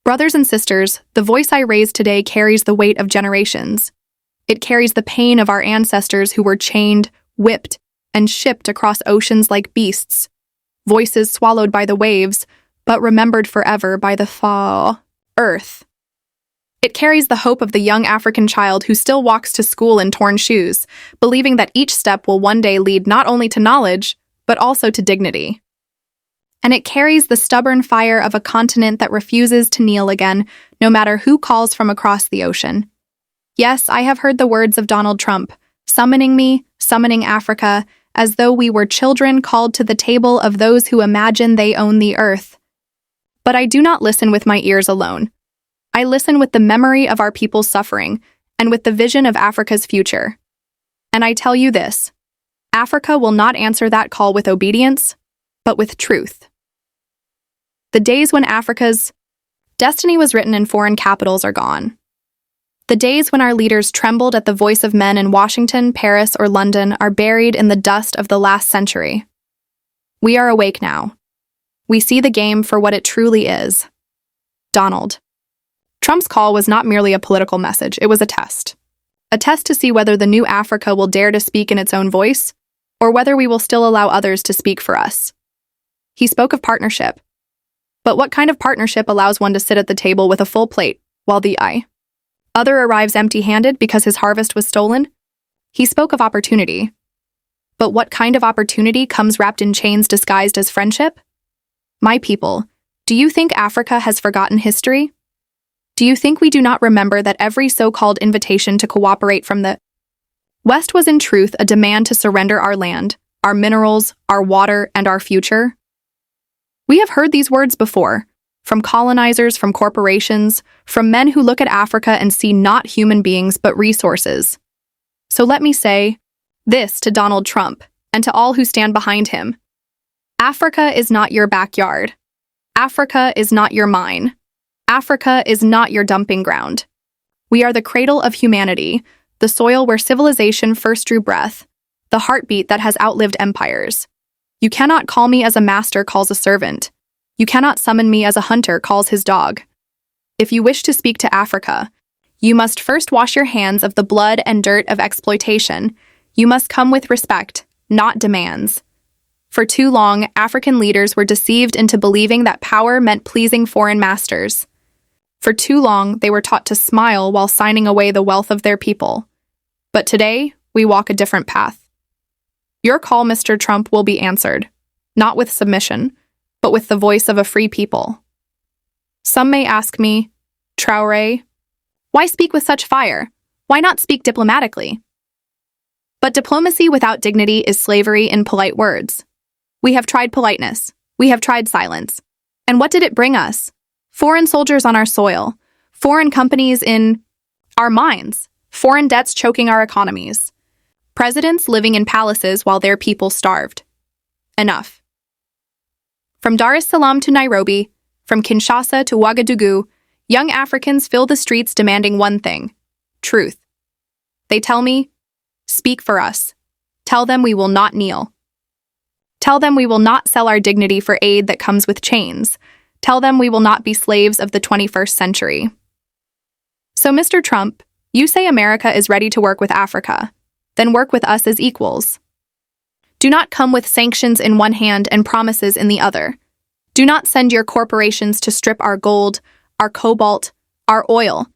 Brothers and sisters, the voice I raise today carries the weight of generations. It carries the pain of our ancestors who were chained, whipped, and shipped across oceans like beasts. Voices swallowed by the waves, but remembered forever by the earth. It carries the hope of the young African child who still walks to school in torn shoes, believing that each step will one day lead not only to knowledge, but also to dignity. And it carries the stubborn fire of a continent that refuses to kneel again, no matter who calls from across the ocean. Yes, I have heard the words of Donald Trump, summoning me, summoning Africa, as though we were children called to the table of those who imagine they own the earth. But I do not listen with my ears alone. I listen with the memory of our people's suffering and with the vision of Africa's future. And I tell you this, Africa will not answer that call with obedience, but with truth. The days when Africa's destiny was written in foreign capitals are gone. The days when our leaders trembled at the voice of men in Washington, Paris, or London are buried in the dust of the last century. We are awake now. We see the game for what it truly is. Donald Trump's call was not merely a political message, it was a test. A test to see whether the new Africa will dare to speak in its own voice, or whether we will still allow others to speak for us. He spoke of partnership. But what kind of partnership allows one to sit at the table with a full plate, while the other arrives empty-handed because his harvest was stolen? He spoke of opportunity. But what kind of opportunity comes wrapped in chains disguised as friendship? My people, do you think Africa has forgotten history? Do you think we do not remember that every so-called invitation to cooperate from the West was in truth a demand to surrender our land, our minerals, our water, and our future? We have heard these words before, from colonizers, from corporations, from men who look at Africa and see not human beings but resources. So let me say this to Donald Trump and to all who stand behind him. Africa is not your backyard. Africa is not your mine. Africa is not your dumping ground. We are the cradle of humanity, the soil where civilization first drew breath, the heartbeat that has outlived empires. You cannot call me as a master calls a servant. You cannot summon me as a hunter calls his dog. If you wish to speak to Africa, you must first wash your hands of the blood and dirt of exploitation. You must come with respect, not demands. For too long, African leaders were deceived into believing that power meant pleasing foreign masters. For too long, they were taught to smile while signing away the wealth of their people. But today, we walk a different path. Your call, Mr. Trump, will be answered, not with submission, but with the voice of a free people. Some may ask me, Traore, why speak with such fire? Why not speak diplomatically? But diplomacy without dignity is slavery in polite words. We have tried politeness. We have tried silence. And what did it bring us? Foreign soldiers on our soil, foreign companies in our mines, foreign debts choking our economies, presidents living in palaces while their people starved. Enough. From Dar es Salaam to Nairobi, from Kinshasa to Ouagadougou, young Africans fill the streets demanding one thing: truth. They tell me, speak for us. Tell them we will not kneel. Tell them we will not sell our dignity for aid that comes with chains. Tell them we will not be slaves of the 21st century. So, Mr. Trump, you say America is ready to work with Africa. Then work with us as equals. Do not come with sanctions in one hand and promises in the other. Do not send your corporations to strip our gold, our cobalt, our oil,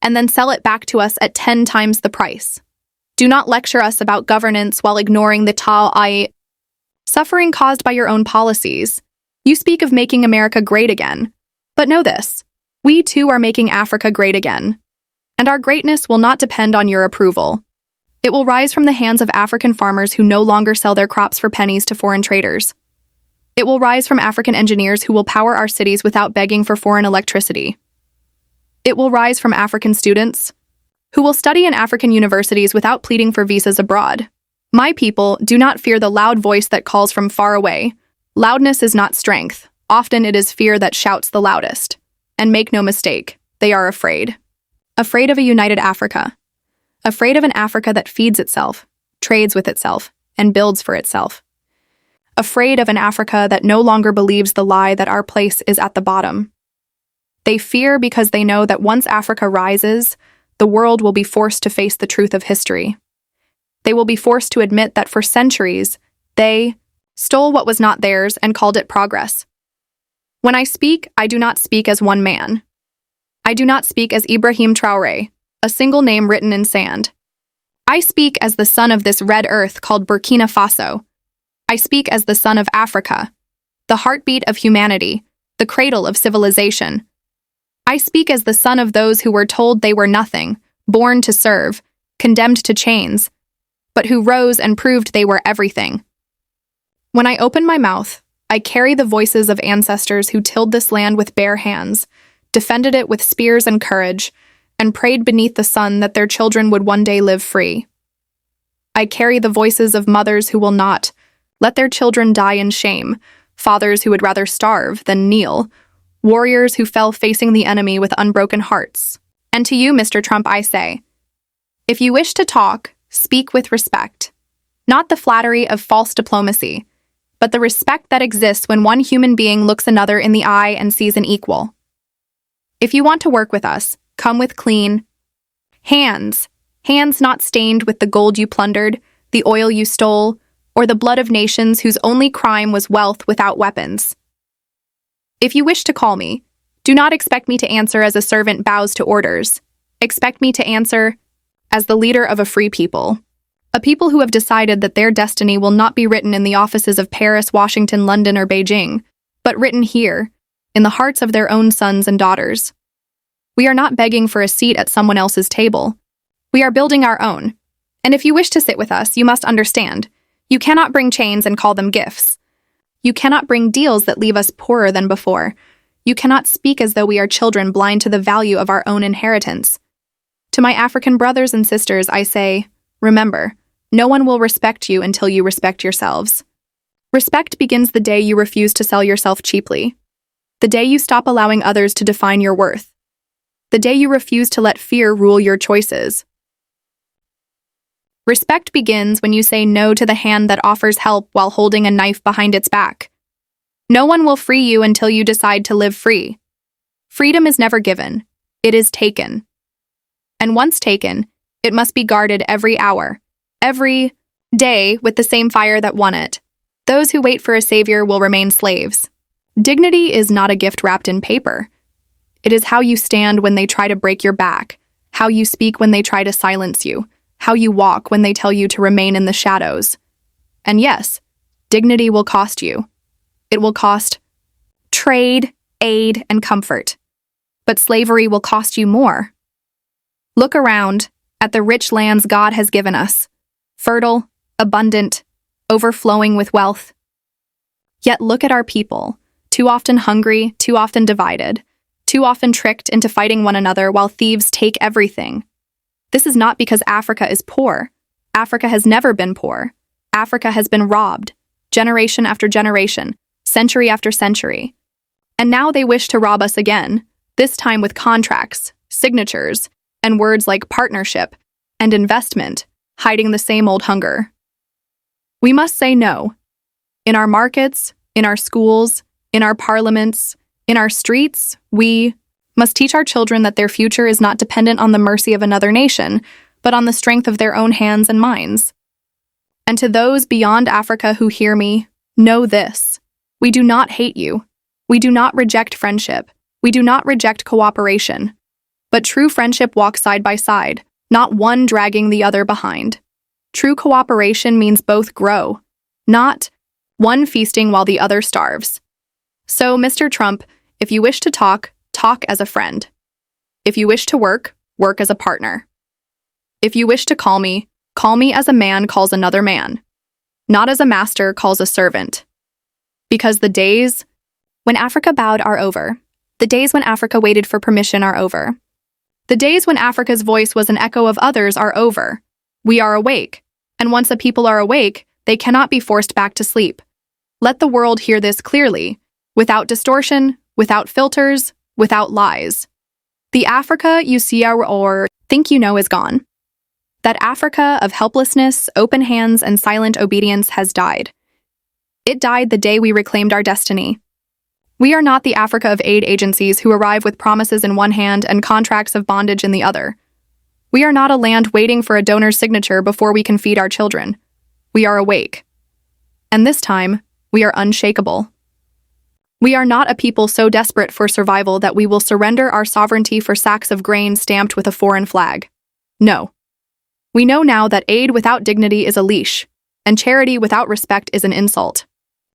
and then sell it back to us at 10 times the price. Do not lecture us about governance while ignoring the suffering caused by your own policies. You speak of making America great again. But know this, we too are making Africa great again. And our greatness will not depend on your approval. It will rise from the hands of African farmers who no longer sell their crops for pennies to foreign traders. It will rise from African engineers who will power our cities without begging for foreign electricity. It will rise from African students who will study in African universities without pleading for visas abroad. My people, do not fear the loud voice that calls from far away. Loudness is not strength. Often it is fear that shouts the loudest. And make no mistake, they are afraid. Afraid of a united Africa. Afraid of an Africa that feeds itself, trades with itself, and builds for itself. Afraid of an Africa that no longer believes the lie that our place is at the bottom. They fear because they know that once Africa rises, the world will be forced to face the truth of history. They will be forced to admit that for centuries, they stole what was not theirs and called it progress. When I speak, I do not speak as one man. I do not speak as Ibrahim Traoré, a single name written in sand. I speak as the son of this red earth called Burkina Faso. I speak as the son of Africa, the heartbeat of humanity, the cradle of civilization. I speak as the son of those who were told they were nothing, born to serve, condemned to chains, but who rose and proved they were everything. When I open my mouth, I carry the voices of ancestors who tilled this land with bare hands, defended it with spears and courage, and prayed beneath the sun that their children would one day live free. I carry the voices of mothers who will not let their children die in shame, fathers who would rather starve than kneel, warriors who fell facing the enemy with unbroken hearts. And to you, Mr. Trump, I say, if you wish to talk, speak with respect. Not the flattery of false diplomacy, but the respect that exists when one human being looks another in the eye and sees an equal. If you want to work with us, come with clean hands, hands not stained with the gold you plundered, the oil you stole, or the blood of nations whose only crime was wealth without weapons. If you wish to call me, do not expect me to answer as a servant bows to orders. Expect me to answer as the leader of a free people. A people who have decided that their destiny will not be written in the offices of Paris, Washington, London, or Beijing, but written here, in the hearts of their own sons and daughters. We are not begging for a seat at someone else's table. We are building our own. And if you wish to sit with us, you must understand, you cannot bring chains and call them gifts. You cannot bring deals that leave us poorer than before. You cannot speak as though we are children blind to the value of our own inheritance. To my African brothers and sisters, I say, remember, no one will respect you until you respect yourselves. Respect begins the day you refuse to sell yourself cheaply. The day you stop allowing others to define your worth. The day you refuse to let fear rule your choices. Respect begins when you say no to the hand that offers help while holding a knife behind its back. No one will free you until you decide to live free. Freedom is never given, it is taken. And once taken, it must be guarded every hour, every day with the same fire that won it. Those who wait for a savior will remain slaves. Dignity is not a gift wrapped in paper. It is how you stand when they try to break your back, how you speak when they try to silence you, how you walk when they tell you to remain in the shadows. And yes, dignity will cost you. It will cost trade, aid, and comfort. But slavery will cost you more. Look around at the rich lands God has given us, fertile, abundant, overflowing with wealth. Yet look at our people, too often hungry, too often divided, too often tricked into fighting one another while thieves take everything. This is not because Africa is poor. Africa has never been poor. Africa has been robbed, generation after generation, century after century. And now they wish to rob us again, this time with contracts, signatures, and words like partnership and investment, hiding the same old hunger. We must say no. In our markets, in our schools, in our parliaments, in our streets, we must teach our children that their future is not dependent on the mercy of another nation, but on the strength of their own hands and minds. And to those beyond Africa who hear me, know this. We do not hate you. We do not reject friendship. We do not reject cooperation. But true friendship walks side by side, not one dragging the other behind. True cooperation means both grow, not one feasting while the other starves. So, Mr. Trump, if you wish to talk, talk as a friend. If you wish to work, work as a partner. If you wish to call me as a man calls another man, not as a master calls a servant. Because the days when Africa bowed are over. The days when Africa waited for permission are over. The days when Africa's voice was an echo of others are over. We are awake, and once a people are awake, they cannot be forced back to sleep. Let the world hear this clearly, without distortion, without filters, without lies. The Africa you see or think you know is gone. That Africa of helplessness, open hands, and silent obedience has died. It died the day we reclaimed our destiny. We are not the Africa of aid agencies who arrive with promises in one hand and contracts of bondage in the other. We are not a land waiting for a donor's signature before we can feed our children. We are awake. And this time, we are unshakable. We are not a people so desperate for survival that we will surrender our sovereignty for sacks of grain stamped with a foreign flag. No. We know now that aid without dignity is a leash, and charity without respect is an insult.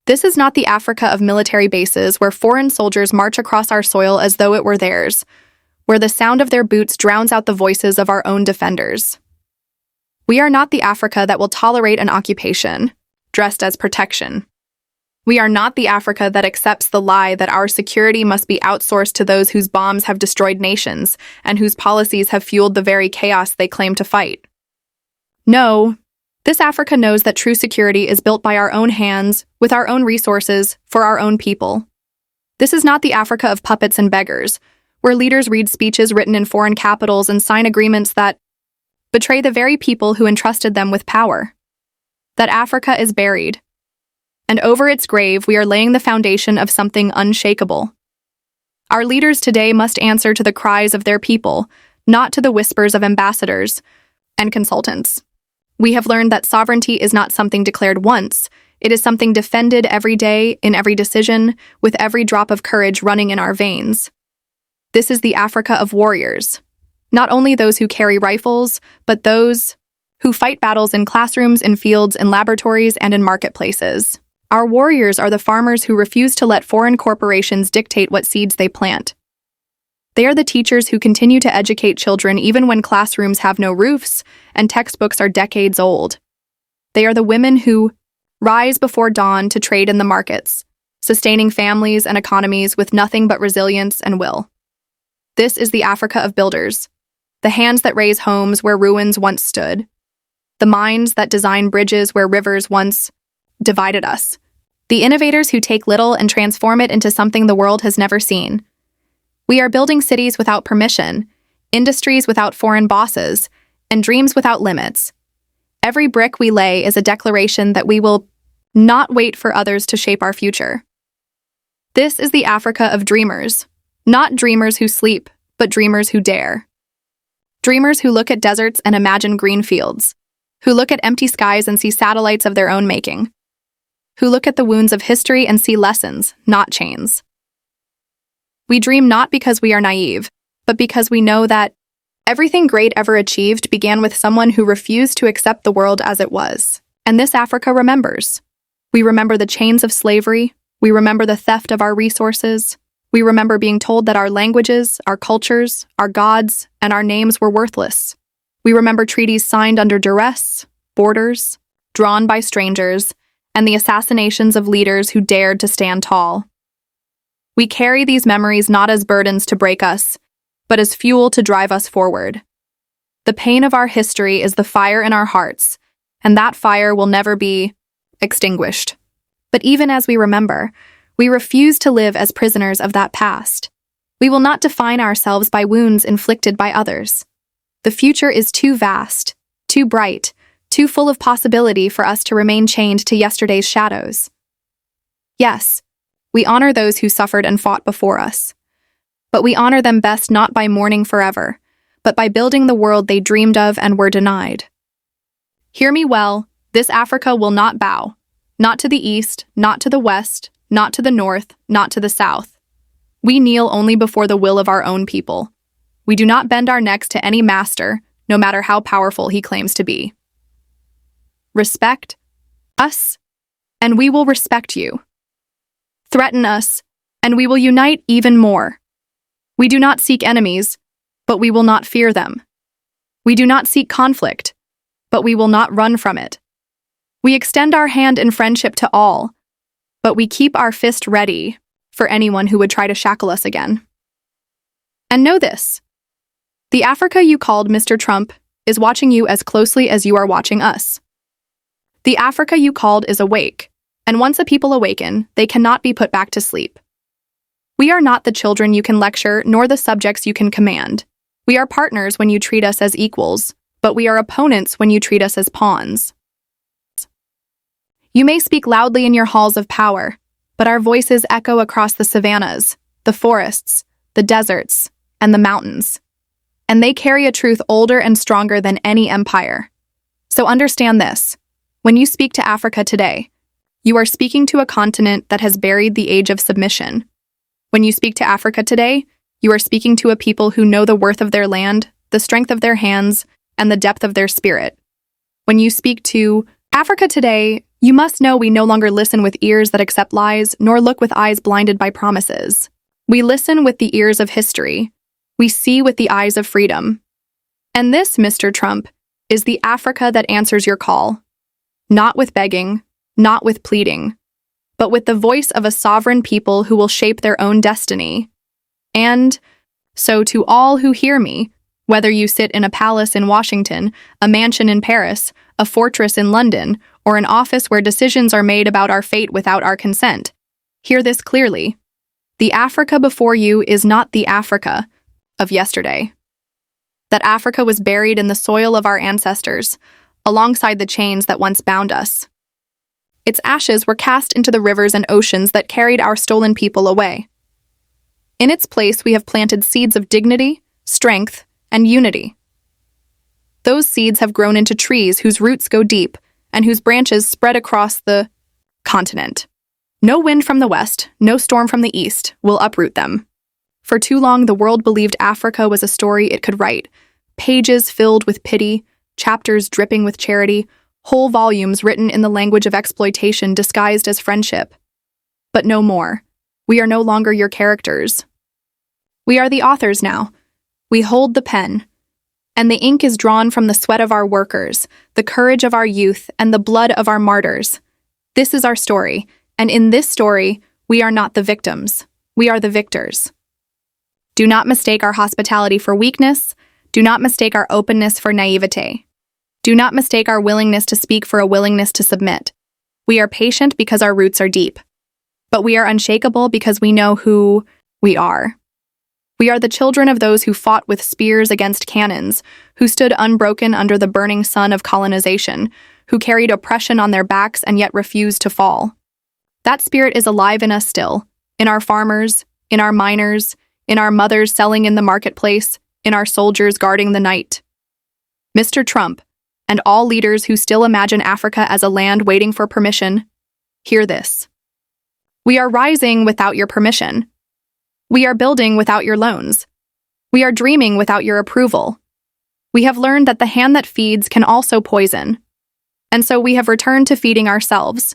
This is not the Africa of military bases where foreign soldiers march across our soil as though it were theirs, where the sound of their boots drowns out the voices of our own defenders. We are not the Africa that will tolerate an occupation, dressed as protection. We are not the Africa that accepts the lie that our security must be outsourced to those whose bombs have destroyed nations and whose policies have fueled the very chaos they claim to fight. No, this Africa knows that true security is built by our own hands, with our own resources, for our own people. This is not the Africa of puppets and beggars, where leaders read speeches written in foreign capitals and sign agreements that betray the very people who entrusted them with power. That Africa is buried. And over its grave, we are laying the foundation of something unshakable. Our leaders today must answer to the cries of their people, not to the whispers of ambassadors and consultants. We have learned that sovereignty is not something declared once. It is something defended every day, in every decision, with every drop of courage running in our veins. This is the Africa of warriors. Not only those who carry rifles, but those who fight battles in classrooms, in fields, in laboratories, and in marketplaces. Our warriors are the farmers who refuse to let foreign corporations dictate what seeds they plant. They are the teachers who continue to educate children even when classrooms have no roofs and textbooks are decades old. They are the women who rise before dawn to trade in the markets, sustaining families and economies with nothing but resilience and will. This is the Africa of builders, the hands that raise homes where ruins once stood, the minds that design bridges where rivers once divided us, the innovators who take little and transform it into something the world has never seen. We are building cities without permission, industries without foreign bosses, and dreams without limits. Every brick we lay is a declaration that we will not wait for others to shape our future. This is the Africa of dreamers, not dreamers who sleep, but dreamers who dare. Dreamers who look at deserts and imagine green fields, who look at empty skies and see satellites of their own making, who look at the wounds of history and see lessons, not chains. We dream not because we are naive, but because we know that everything great ever achieved began with someone who refused to accept the world as it was. And this Africa remembers. We remember the chains of slavery. We remember the theft of our resources. We remember being told that our languages, our cultures, our gods, and our names were worthless. We remember treaties signed under duress, borders, drawn by strangers, and the assassinations of leaders who dared to stand tall. We carry these memories not as burdens to break us, but as fuel to drive us forward. The pain of our history is the fire in our hearts, and that fire will never be extinguished. But even as we remember, we refuse to live as prisoners of that past. We will not define ourselves by wounds inflicted by others. The future is too vast, too bright, too full of possibility for us to remain chained to yesterday's shadows. Yes, we honor those who suffered and fought before us. But we honor them best not by mourning forever, but by building the world they dreamed of and were denied. Hear me well, this Africa will not bow, not to the east, not to the west, not to the north, not to the south. We kneel only before the will of our own people. We do not bend our necks to any master, no matter how powerful he claims to be. Respect us, and we will respect you. Threaten us, and we will unite even more. We do not seek enemies, but we will not fear them. We do not seek conflict, but we will not run from it. We extend our hand in friendship to all, but we keep our fist ready for anyone who would try to shackle us again. And know this: the Africa you called Mr. Trump is watching you as closely as you are watching us. The Africa you called is awake, and once a people awaken, they cannot be put back to sleep. We are not the children you can lecture, nor the subjects you can command. We are partners when you treat us as equals, but we are opponents when you treat us as pawns. You may speak loudly in your halls of power, but our voices echo across the savannas, the forests, the deserts, and the mountains. And they carry a truth older and stronger than any empire. So understand this. When you speak to Africa today, you are speaking to a continent that has buried the age of submission. When you speak to Africa today, you are speaking to a people who know the worth of their land, the strength of their hands, and the depth of their spirit. When you speak to Africa today, you must know we no longer listen with ears that accept lies, nor look with eyes blinded by promises. We listen with the ears of history. We see with the eyes of freedom. And this, Mr. Trump, is the Africa that answers your call. Not with begging, not with pleading, but with the voice of a sovereign people who will shape their own destiny. And so to all who hear me, whether you sit in a palace in Washington, a mansion in Paris, a fortress in London, or an office where decisions are made about our fate without our consent, hear this clearly. The Africa before you is not the Africa of yesterday. That Africa was buried in the soil of our ancestors, alongside the chains that once bound us. Its ashes were cast into the rivers and oceans that carried our stolen people away. In its place, we have planted seeds of dignity, strength, and unity. Those seeds have grown into trees whose roots go deep and whose branches spread across the continent. No wind from the west, no storm from the east will uproot them. For too long, the world believed Africa was a story it could write, pages filled with pity, chapters dripping with charity, whole volumes written in the language of exploitation disguised as friendship. But no more. We are no longer your characters. We are the authors now. We hold the pen. And the ink is drawn from the sweat of our workers, the courage of our youth, and the blood of our martyrs. This is our story, and in this story, we are not the victims. We are the victors. Do not mistake our hospitality for weakness. Do not mistake our openness for naivete. Do not mistake our willingness to speak for a willingness to submit. We are patient because our roots are deep. But we are unshakable because we know who we are. We are the children of those who fought with spears against cannons, who stood unbroken under the burning sun of colonization, who carried oppression on their backs and yet refused to fall. That spirit is alive in us still, in our farmers, in our miners, in our mothers selling in the marketplace, in our soldiers guarding the night. Mr. Trump, and all leaders who still imagine Africa as a land waiting for permission, hear this. We are rising without your permission. We are building without your loans. We are dreaming without your approval. We have learned that the hand that feeds can also poison. And so we have returned to feeding ourselves.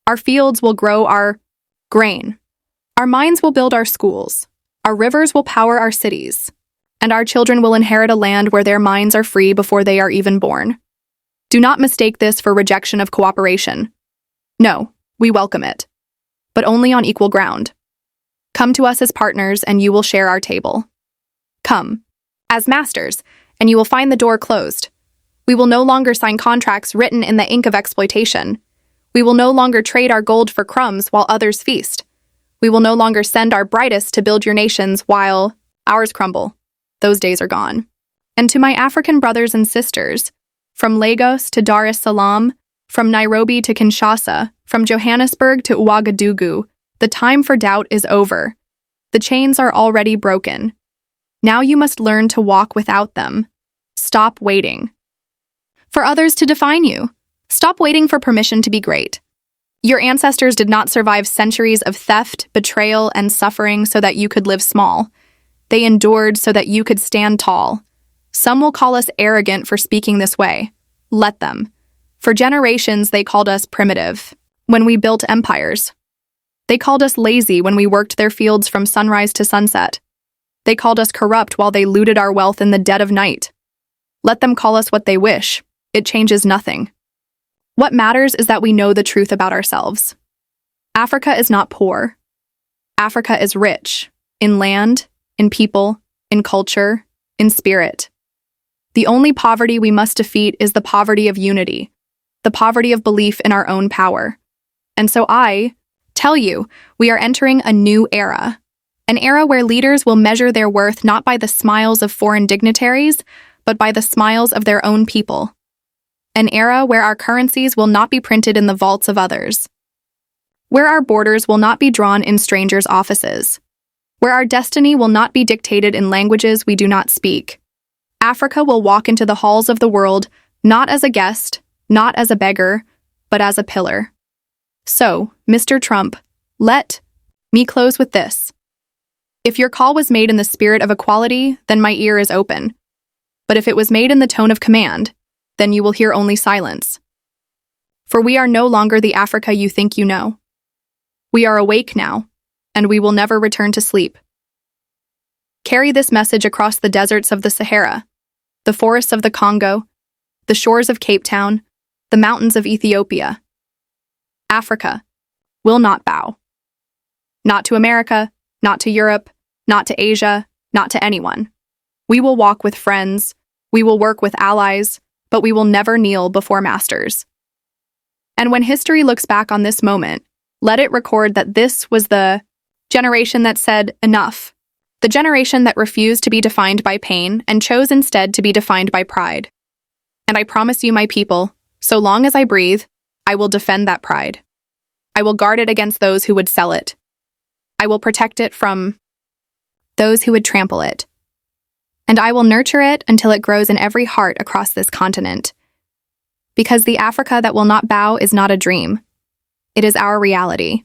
Our fields will grow our grain. Our mines will build our schools. Our rivers will power our cities. And our children will inherit a land where their minds are free before they are even born. Do not mistake this for rejection of cooperation. No, we welcome it. But only on equal ground. Come to us as partners and you will share our table. Come, as masters, and you will find the door closed. We will no longer sign contracts written in the ink of exploitation. We will no longer trade our gold for crumbs while others feast. We will no longer send our brightest to build your nations while ours crumble. Those days are gone. And to my African brothers and sisters, from Lagos to Dar es Salaam, from Nairobi to Kinshasa, from Johannesburg to Ouagadougou, the time for doubt is over. The chains are already broken. Now you must learn to walk without them. Stop waiting for others to define you. Stop waiting for permission to be great. Your ancestors did not survive centuries of theft, betrayal, and suffering so that you could live small. They endured so that you could stand tall. Some will call us arrogant for speaking this way. Let them. For generations, they called us primitive when we built empires. They called us lazy when we worked their fields from sunrise to sunset. They called us corrupt while they looted our wealth in the dead of night. Let them call us what they wish. It changes nothing. What matters is that we know the truth about ourselves. Africa is not poor. Africa is rich in land, in people, in culture, in spirit. The only poverty we must defeat is the poverty of unity, the poverty of belief in our own power. And so I tell you, we are entering a new era, an era where leaders will measure their worth not by the smiles of foreign dignitaries, but by the smiles of their own people. An era where our currencies will not be printed in the vaults of others, where our borders will not be drawn in strangers' offices, where our destiny will not be dictated in languages we do not speak. Africa will walk into the halls of the world not as a guest, not as a beggar, but as a pillar. So, Mr. Trump, let me close with this. If your call was made in the spirit of equality, then my ear is open. But if it was made in the tone of command, then you will hear only silence. For we are no longer the Africa you think you know. We are awake now, and we will never return to sleep. Carry this message across the deserts of the Sahara, the forests of the Congo, the shores of Cape Town, the mountains of Ethiopia. Africa will not bow. Not to America, not to Europe, not to Asia, not to anyone. We will walk with friends, we will work with allies, but we will never kneel before masters. And when history looks back on this moment, let it record that this was the generation that said enough, the generation that refused to be defined by pain and chose instead to be defined by pride. And I promise you, my people, so long as I breathe, I will defend that pride. I will guard it against those who would sell it. I will protect it from those who would trample it. And I will nurture it until it grows in every heart across this continent. Because the Africa that will not bow is not a dream. It is our reality.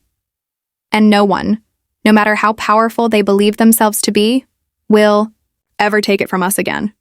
And no one, no matter how powerful they believe themselves to be, will ever take it from us again.